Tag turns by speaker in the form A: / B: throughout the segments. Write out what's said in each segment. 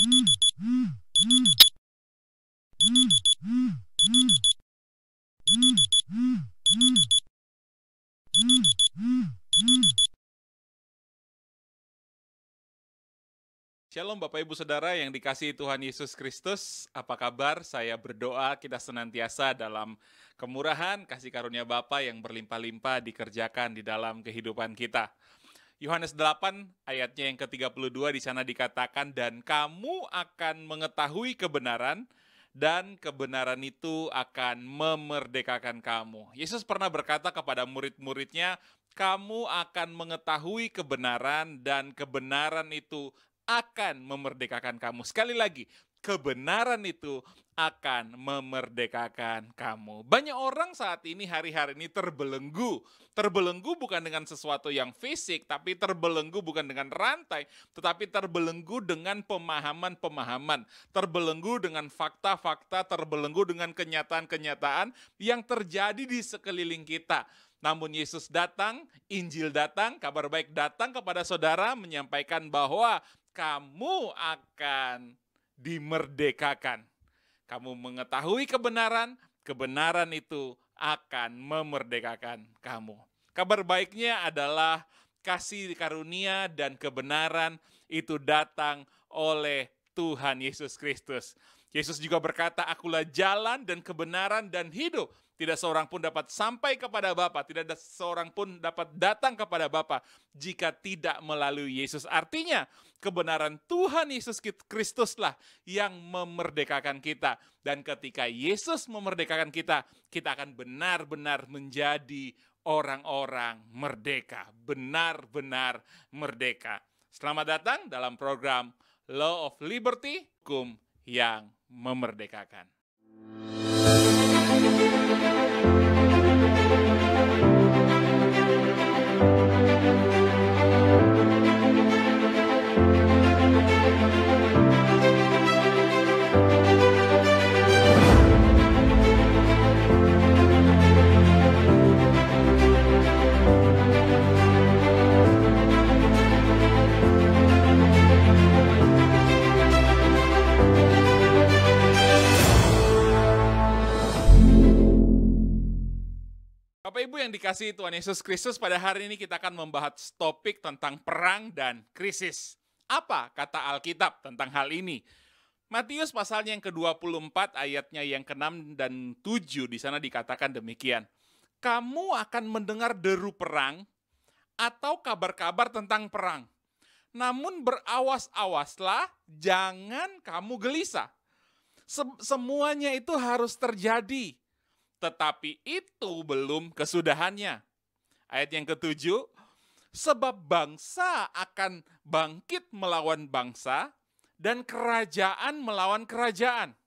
A: Shalom Bapak Ibu Saudara yang dikasihi Tuhan Yesus Kristus, apa kabar? Saya berdoa kita senantiasa dalam kemurahan, kasih karunia Bapa yang berlimpah-limpah dikerjakan di dalam kehidupan kita. Yohanes 8 ayatnya yang ke-32 di sana dikatakan, dan kamu akan mengetahui kebenaran, dan kebenaran itu akan memerdekakan kamu. Yesus pernah berkata kepada murid-muridnya, kamu akan mengetahui kebenaran dan kebenaran itu akan memerdekakan kamu. Sekali lagi, kebenaran itu akan memerdekakan kamu. Banyak orang saat ini hari-hari ini terbelenggu. Terbelenggu bukan dengan sesuatu yang fisik, tapi terbelenggu bukan dengan rantai, tetapi terbelenggu dengan pemahaman-pemahaman. Terbelenggu dengan fakta-fakta, terbelenggu dengan kenyataan-kenyataan yang terjadi di sekeliling kita. Namun Yesus datang, Injil datang, kabar baik datang kepada saudara menyampaikan bahwa kamu akan dimerdekakan. Kamu mengetahui kebenaran, kebenaran itu akan memerdekakan kamu. Kabar baiknya adalah kasih karunia dan kebenaran itu datang oleh Tuhan Yesus Kristus. Yesus juga berkata, akulah jalan dan kebenaran dan hidup. Tidak seorang pun dapat sampai kepada Bapa, tidak ada seorang pun dapat datang kepada Bapa jika tidak melalui Yesus. Artinya, kebenaran Tuhan Yesus Kristuslah yang memerdekakan kita. Dan ketika Yesus memerdekakan kita, kita akan benar-benar menjadi orang-orang merdeka. Benar-benar merdeka. Selamat datang dalam program Law of Liberty, hukum yang memerdekakan. Bapak Ibu yang dikasihi Tuhan Yesus Kristus, pada hari ini kita akan membahas topik tentang perang dan krisis. Apa kata Alkitab tentang hal ini? Matius pasalnya yang ke-24 ayatnya yang ke-6 dan 7 di sana dikatakan demikian. Kamu akan mendengar deru perang atau kabar-kabar tentang perang. Namun berawas-awaslah, jangan kamu gelisah. Semuanya itu harus terjadi. Tetapi itu belum kesudahannya. Ayat yang ke-7, sebab bangsa akan bangkit melawan bangsa, dan kerajaan melawan kerajaan.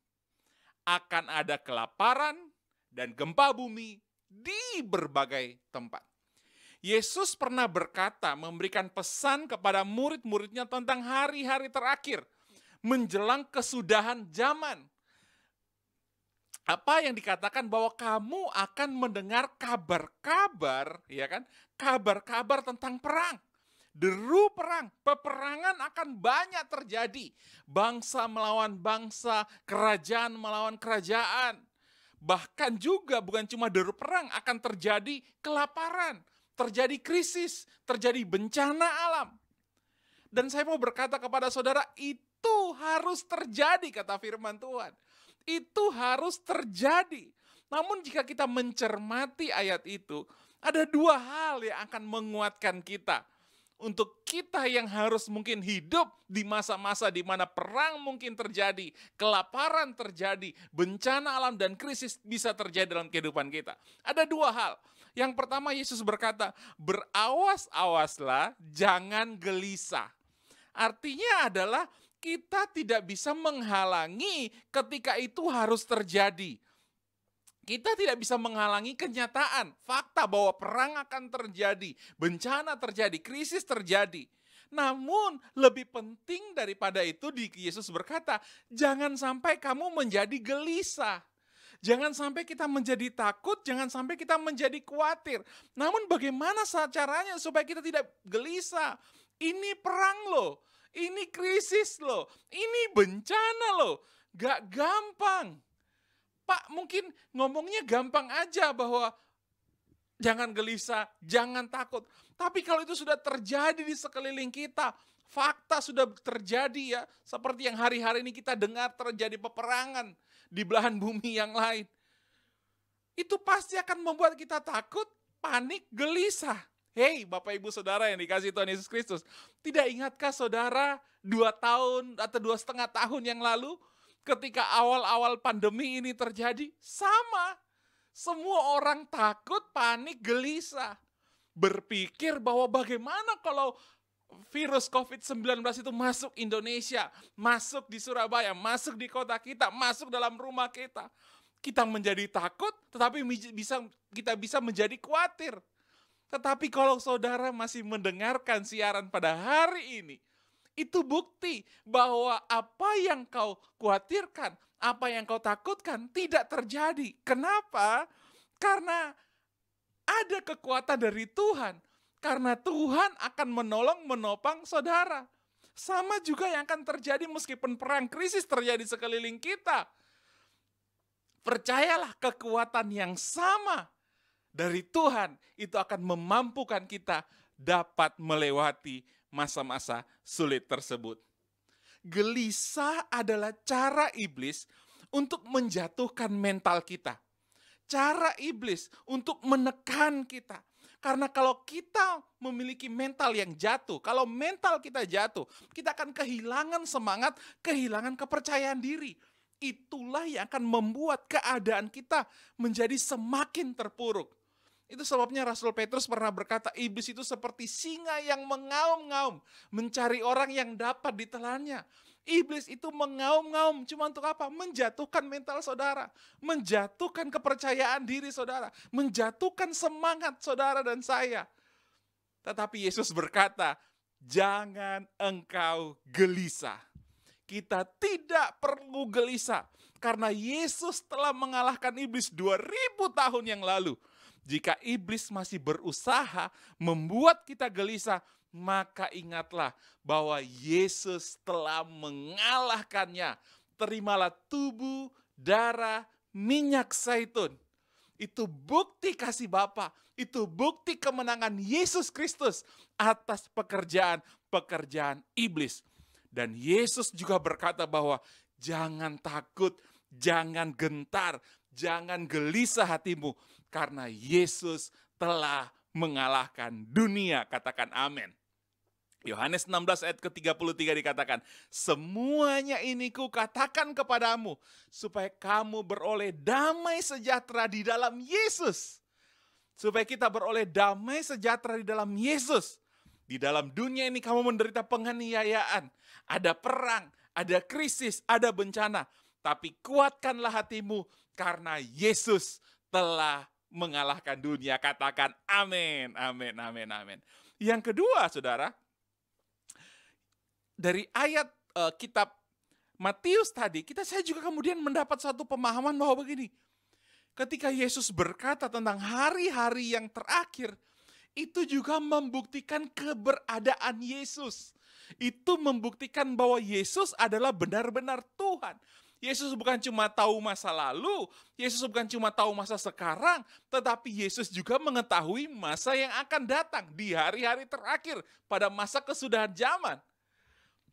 A: Akan ada kelaparan dan gempa bumi di berbagai tempat. Yesus pernah berkata, memberikan pesan kepada murid-muridnya tentang hari-hari terakhir, menjelang kesudahan zaman. Apa yang dikatakan bahwa kamu akan mendengar kabar-kabar, ya kan? Kabar-kabar tentang perang. Deru perang, peperangan akan banyak terjadi. Bangsa melawan bangsa, kerajaan melawan kerajaan. Bahkan juga bukan cuma deru perang, akan terjadi kelaparan, terjadi krisis, terjadi bencana alam. Dan saya mau berkata kepada saudara, itu harus terjadi, kata firman Tuhan. Itu harus terjadi. Namun jika kita mencermati ayat itu, ada dua hal yang akan menguatkan kita. Untuk kita yang harus mungkin hidup di masa-masa di mana perang mungkin terjadi, kelaparan terjadi, bencana alam dan krisis bisa terjadi dalam kehidupan kita. Ada dua hal. Yang pertama, Yesus berkata, berawas-awaslah, jangan gelisah. Artinya adalah kita tidak bisa menghalangi ketika itu harus terjadi. Kita tidak bisa menghalangi kenyataan, fakta bahwa perang akan terjadi, bencana terjadi, krisis terjadi. Namun lebih penting daripada itu, Yesus berkata, jangan sampai kamu menjadi gelisah. Jangan sampai kita menjadi takut, jangan sampai kita menjadi khawatir. Namun bagaimana caranya supaya kita tidak gelisah? Ini perang loh. Ini krisis loh, ini bencana loh, gak gampang. Pak mungkin ngomongnya gampang aja bahwa jangan gelisah, jangan takut. Tapi kalau itu sudah terjadi di sekeliling kita, fakta sudah terjadi ya, seperti yang hari-hari ini kita dengar terjadi peperangan di belahan bumi yang lain. Itu pasti akan membuat kita takut, panik, gelisah. Hei Bapak Ibu Saudara yang dikasihi Tuhan Yesus Kristus, tidak ingatkah saudara 2 tahun atau 2,5 tahun yang lalu ketika awal-awal pandemi ini terjadi? Sama, semua orang takut, panik, gelisah. Berpikir bahwa bagaimana kalau virus COVID-19 itu masuk Indonesia, masuk di Surabaya, masuk di kota kita, masuk dalam rumah kita. Kita menjadi takut, tetapi kita bisa menjadi khawatir. Tetapi kalau saudara masih mendengarkan siaran pada hari ini, itu bukti bahwa apa yang kau khawatirkan, apa yang kau takutkan tidak terjadi. Kenapa? Karena ada kekuatan dari Tuhan. Karena Tuhan akan menolong, menopang saudara. Sama juga yang akan terjadi meskipun perang krisis terjadi sekeliling kita. Percayalah, kekuatan yang sama dari Tuhan itu akan memampukan kita dapat melewati masa-masa sulit tersebut. Gelisah adalah cara iblis untuk menjatuhkan mental kita. Cara iblis untuk menekan kita. Karena kalau kita memiliki mental yang jatuh, kalau mental kita jatuh, kita akan kehilangan semangat, kehilangan kepercayaan diri. Itulah yang akan membuat keadaan kita menjadi semakin terpuruk. Itu sebabnya Rasul Petrus pernah berkata, iblis itu seperti singa yang mengaum-ngaum, mencari orang yang dapat ditelannya. Iblis itu mengaum-ngaum cuma untuk apa? Menjatuhkan mental saudara, menjatuhkan kepercayaan diri saudara, menjatuhkan semangat saudara dan saya. Tetapi Yesus berkata, jangan engkau gelisah. Kita tidak perlu gelisah karena Yesus telah mengalahkan iblis 2000 tahun yang lalu. Jika iblis masih berusaha membuat kita gelisah, maka ingatlah bahwa Yesus telah mengalahkannya. Terimalah tubuh, darah, minyak zaitun. Itu bukti kasih Bapa, itu bukti kemenangan Yesus Kristus atas pekerjaan iblis. Dan Yesus juga berkata bahwa jangan takut, jangan gentar, jangan gelisah hatimu. Karena Yesus telah mengalahkan dunia. Katakan amin. Yohanes 16 ayat ke-33 dikatakan, semuanya ini kukatakan kepadamu, supaya kamu beroleh damai sejahtera di dalam Yesus. Supaya kita beroleh damai sejahtera di dalam Yesus. Di dalam dunia ini kamu menderita penganiayaan, ada perang, ada krisis, ada bencana. Tapi kuatkanlah hatimu karena Yesus telah mengalahkan dunia. Katakan amin, amin, amin, amin. Yang kedua saudara, dari ayat kitab Matius tadi, saya juga kemudian mendapat satu pemahaman bahwa begini. Ketika Yesus berkata tentang hari-hari yang terakhir, itu juga membuktikan keberadaan Yesus. Itu membuktikan bahwa Yesus adalah benar-benar Tuhan. Yesus bukan cuma tahu masa lalu, Yesus bukan cuma tahu masa sekarang, tetapi Yesus juga mengetahui masa yang akan datang di hari-hari terakhir pada masa kesudahan zaman.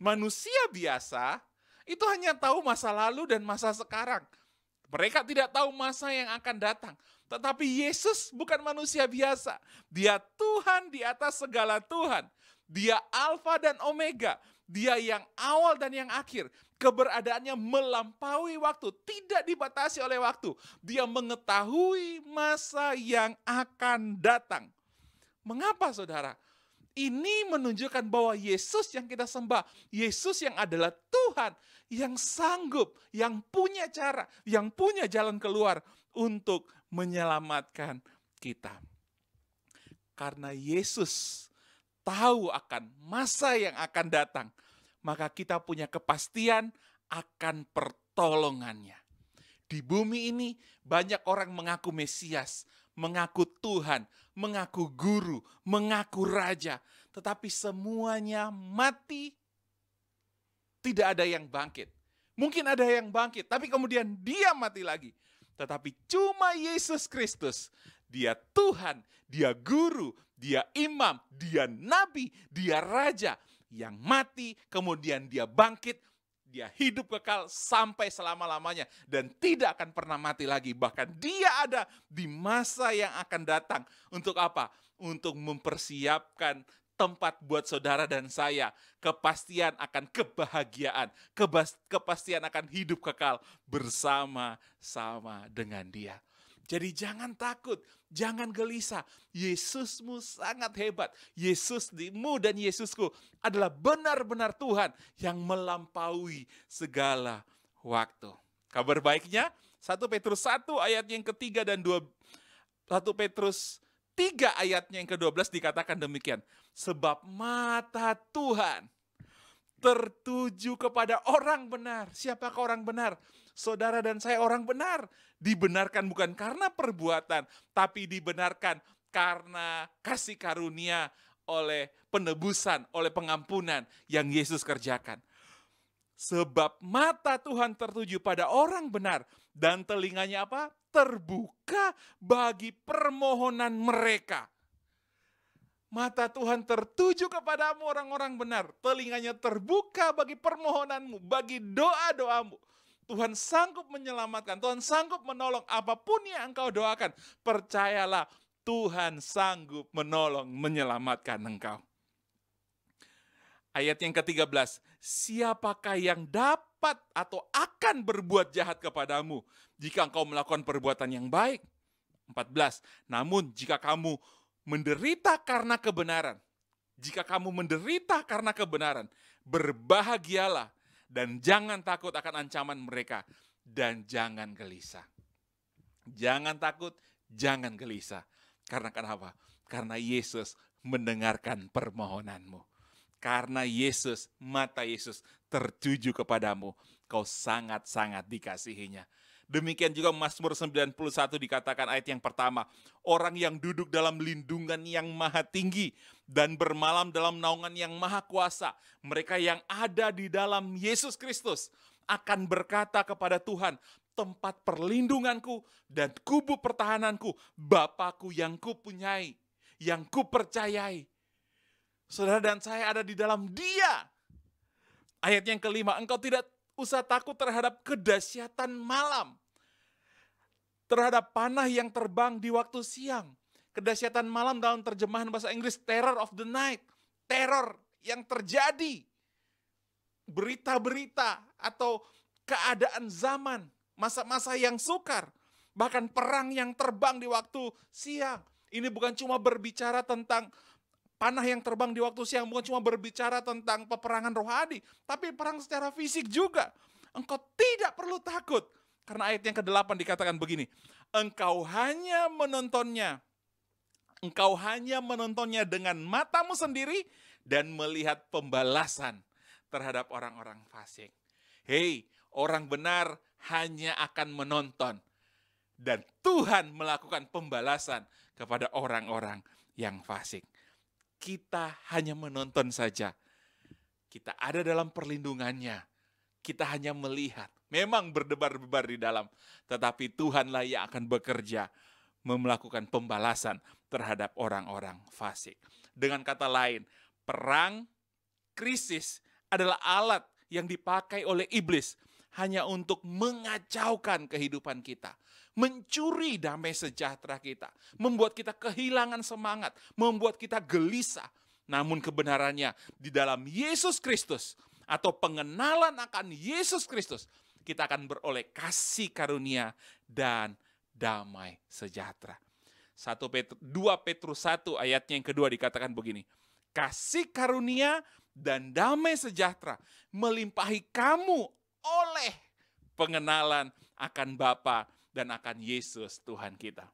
A: Manusia biasa itu hanya tahu masa lalu dan masa sekarang. Mereka tidak tahu masa yang akan datang. Tetapi Yesus bukan manusia biasa. Dia Tuhan di atas segala Tuhan. Dia Alfa dan Omega. Dia yang awal dan yang akhir. Keberadaannya melampaui waktu. Tidak dibatasi oleh waktu. Dia mengetahui masa yang akan datang. Mengapa saudara? Ini menunjukkan bahwa Yesus yang kita sembah, Yesus yang adalah Tuhan, yang sanggup, yang punya cara, yang punya jalan keluar untuk menyelamatkan kita. Karena Yesus tahu akan masa yang akan datang, maka kita punya kepastian akan pertolongannya. Di bumi ini banyak orang mengaku Mesias, mengaku Tuhan, mengaku guru, mengaku raja. Tetapi semuanya mati tidak ada yang bangkit. Mungkin ada yang bangkit, tapi kemudian dia mati lagi. Tetapi cuma Yesus Kristus, dia Tuhan, dia guru, dia imam, dia nabi, dia raja, yang mati, kemudian dia bangkit, dia hidup kekal sampai selama-lamanya dan tidak akan pernah mati lagi. Bahkan dia ada di masa yang akan datang. Untuk apa? Untuk mempersiapkan tempat buat saudara dan saya. Kepastian akan kebahagiaan. Kepastian akan hidup kekal bersama-sama dengan dia. Jadi jangan takut, jangan gelisah. Yesusmu sangat hebat. Yesusmu dan Yesusku adalah benar-benar Tuhan yang melampaui segala waktu. Kabar baiknya, 1 Petrus 1 ayat yang ketiga dan 1 Petrus 3 ayatnya yang ke-12 dikatakan demikian. Sebab mata Tuhan tertuju kepada orang benar. Siapakah orang benar? Saudara dan saya orang benar. Dibenarkan bukan karena perbuatan, tapi dibenarkan karena kasih karunia oleh penebusan, oleh pengampunan yang Yesus kerjakan. Sebab mata Tuhan tertuju pada orang benar dan telinganya apa? Terbuka bagi permohonan mereka. Mata Tuhan tertuju kepadamu orang-orang benar. Telinganya terbuka bagi permohonanmu, bagi doa-doamu. Tuhan sanggup menyelamatkan, Tuhan sanggup menolong apapun yang engkau doakan. Percayalah, Tuhan sanggup menolong, menyelamatkan engkau. Ayat yang ke-13, siapakah yang dapat atau akan berbuat jahat kepadamu jika engkau melakukan perbuatan yang baik? 14, namun jika kamu menderita karena kebenaran, berbahagialah dan jangan takut akan ancaman mereka dan jangan gelisah. Jangan takut, jangan gelisah. Karena kenapa? Karena Yesus mendengarkan permohonanmu. Karena Yesus, mata Yesus tertuju kepadamu, kau sangat-sangat dikasihinya. Demikian juga Mazmur 91 dikatakan ayat yang pertama, orang yang duduk dalam lindungan yang maha tinggi dan bermalam dalam naungan yang maha kuasa, mereka yang ada di dalam Yesus Kristus akan berkata kepada Tuhan, tempat perlindunganku dan kubu pertahananku, Bapakku yang kupunyai, yang kupercayai. Saudara dan saya ada di dalam Dia. Ayat yang kelima, engkau tidak usah takut terhadap kedahsyatan malam, terhadap panah yang terbang di waktu siang. Kedahsyatan malam dalam terjemahan bahasa Inggris, terror of the night. Teror yang terjadi. Berita-berita atau keadaan zaman, masa-masa yang sukar. Bahkan perang yang terbang di waktu siang. Ini bukan cuma berbicara tentang panah yang terbang di waktu siang, bukan cuma berbicara tentang peperangan rohani, tapi perang secara fisik juga. Engkau tidak perlu takut. Karena ayat yang ke-8 dikatakan begini, engkau hanya menontonnya dengan matamu sendiri dan melihat pembalasan terhadap orang-orang fasik. Hei, orang benar hanya akan menonton dan Tuhan melakukan pembalasan kepada orang-orang yang fasik. Kita hanya menonton saja. Kita ada dalam perlindungannya. Kita hanya melihat. Memang berdebar-debar di dalam. Tetapi Tuhanlah yang akan bekerja melakukan pembalasan terhadap orang-orang fasik. Dengan kata lain, perang, krisis adalah alat yang dipakai oleh iblis hanya untuk mengacaukan kehidupan kita. Mencuri damai sejahtera kita. Membuat kita kehilangan semangat. Membuat kita gelisah. Namun kebenarannya di dalam Yesus Kristus atau pengenalan akan Yesus Kristus, kita akan beroleh kasih karunia dan damai sejahtera. 2 Petrus 1 ayatnya yang kedua dikatakan begini. Kasih karunia dan damai sejahtera melimpahi kamu oleh pengenalan akan Bapa dan akan Yesus Tuhan kita.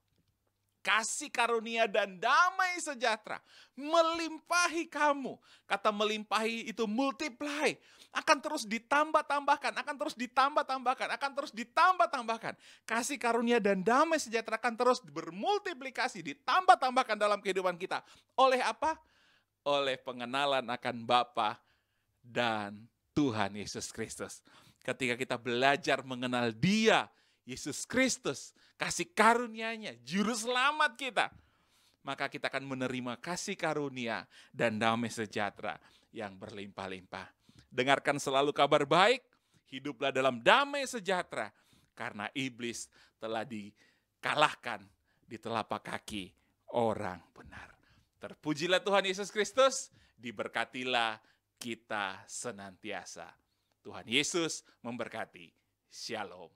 A: Kasih karunia dan damai sejahtera melimpahi kamu. Kata melimpahi itu multiply. Akan terus ditambah-tambahkan, akan terus ditambah-tambahkan, akan terus ditambah-tambahkan. Kasih karunia dan damai sejahtera akan terus bermultiplikasi, ditambah-tambahkan dalam kehidupan kita. Oleh apa? Oleh pengenalan akan Bapa dan Tuhan Yesus Kristus. Ketika kita belajar mengenal Dia, Yesus Kristus, kasih karunia-Nya, juru selamat kita, maka kita akan menerima kasih karunia dan damai sejahtera yang berlimpah-limpah. Dengarkan selalu kabar baik, hiduplah dalam damai sejahtera, karena iblis telah dikalahkan di telapak kaki orang benar. Terpujilah Tuhan Yesus Kristus, diberkatilah kita senantiasa. Tuhan Yesus memberkati. Shalom.